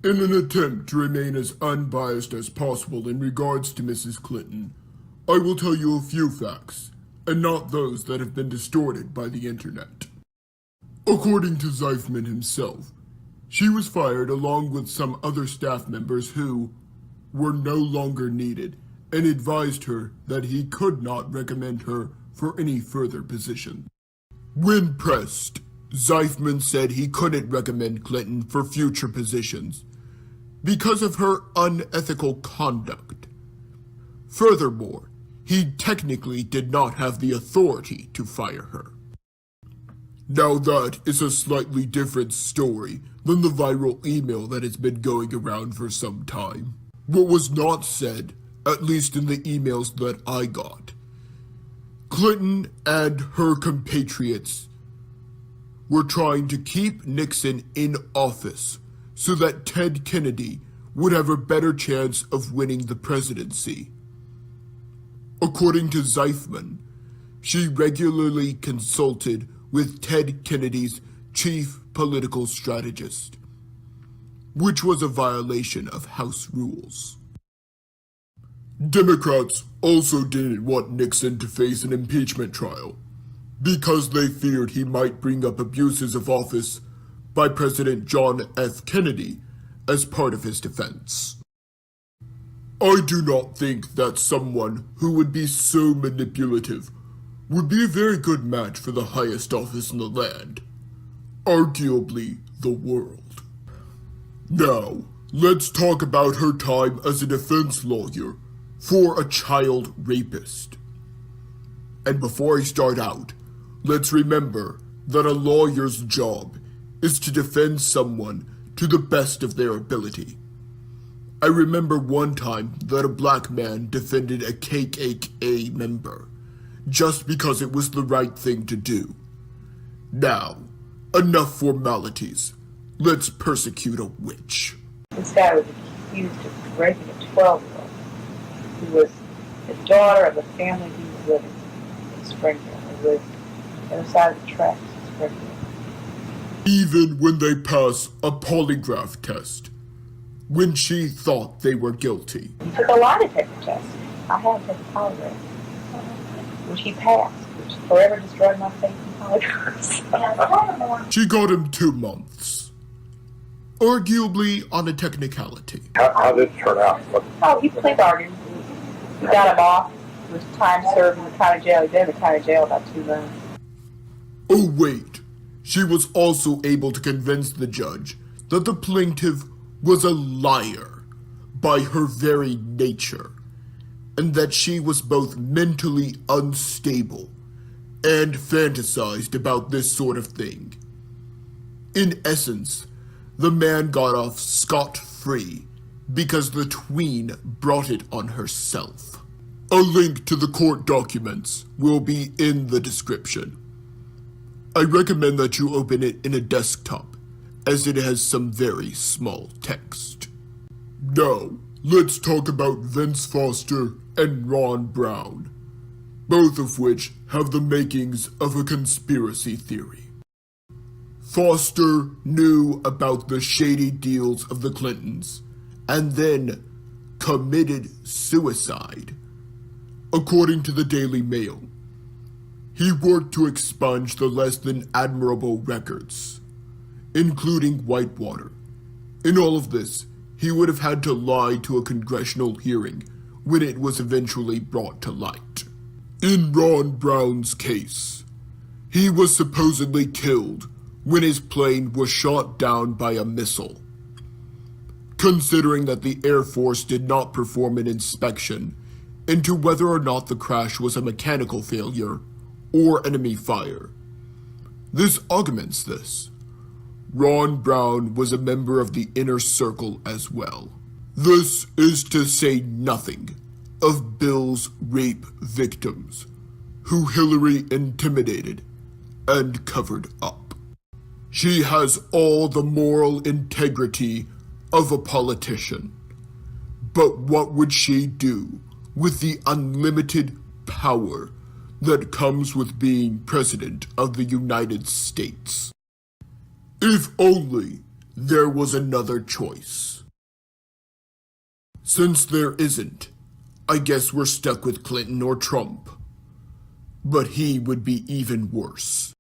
In an attempt to remain as unbiased as possible in regards to Mrs. Clinton, I will tell you a few facts, and not those that have been distorted by the internet. According to Zeifman himself, she was fired along with some other staff members who were no longer needed and advised her that he could not recommend her for any further position. When pressed, Zeifman said he couldn't recommend Clinton for future positions because of her unethical conduct. Furthermore, he technically did not have the authority to fire her. Now that is a slightly different story than the viral email that has been going around for some time. What was not said, at least in the emails that I got, Clinton and her compatriots were trying to keep Nixon in office so that Ted Kennedy would have a better chance of winning the presidency. According to Zeifman, she regularly consulted with Ted Kennedy's chief political strategist, which was a violation of House rules. Democrats also didn't want Nixon to face an impeachment trial because they feared he might bring up abuses of office by President John F. Kennedy as part of his defense. I do not think that someone who would be so manipulative would be a very good match for the highest office in the land, arguably the world. Now, let's talk about her time as a defense lawyer for a child rapist. And before I start out, let's remember that a lawyer's job is to defend someone to the best of their ability. I remember one time that a black man defended a KKK member just because it was the right thing to do. Now, enough formalities. Let's persecute a witch. This guy was accused of raping a 12-year-old who was the daughter of the family he was living in Springfield. They lived on the other side of the tracks in Springfield. Even when they pass a polygraph test, when she thought they were guilty. He took a lie detector test. I had to take a polygraph, which he passed, which forever destroyed my faith in polygraphs. She got him 2 months, arguably on a technicality. How did it turn out? Oh, he plea bargained. We got him off. It was time served in the county jail. He'd been in the county jail about 2 months. Oh wait, she was also able to convince the judge that the plaintiff was a liar by her very nature, and that she was both mentally unstable and fantasized about this sort of thing. In essence, the man got off scot-free because the tween brought it on herself. A link to the court documents will be in the description. I recommend that you open it in a desktop, as it has some very small text. Now, let's talk about Vince Foster and Ron Brown, both of which have the makings of a conspiracy theory. Foster knew about the shady deals of the Clintons, and then committed suicide. According to the Daily Mail, he worked to expunge the less than admirable records, including Whitewater. In all of this, he would have had to lie to a congressional hearing when it was eventually brought to light. In Ron Brown's case, he was supposedly killed when his plane was shot down by a missile. Considering that the Air Force did not perform an inspection into whether or not the crash was a mechanical failure or enemy fire, this augments this. Ron Brown was a member of the inner circle as well. This is to say nothing of Bill's rape victims, who Hillary intimidated and covered up. She has all the moral integrity of a politician. But what would she do with the unlimited power that comes with being President of the United States. If only there was another choice. Since there isn't, I guess we're stuck with Clinton or Trump. But he would be even worse.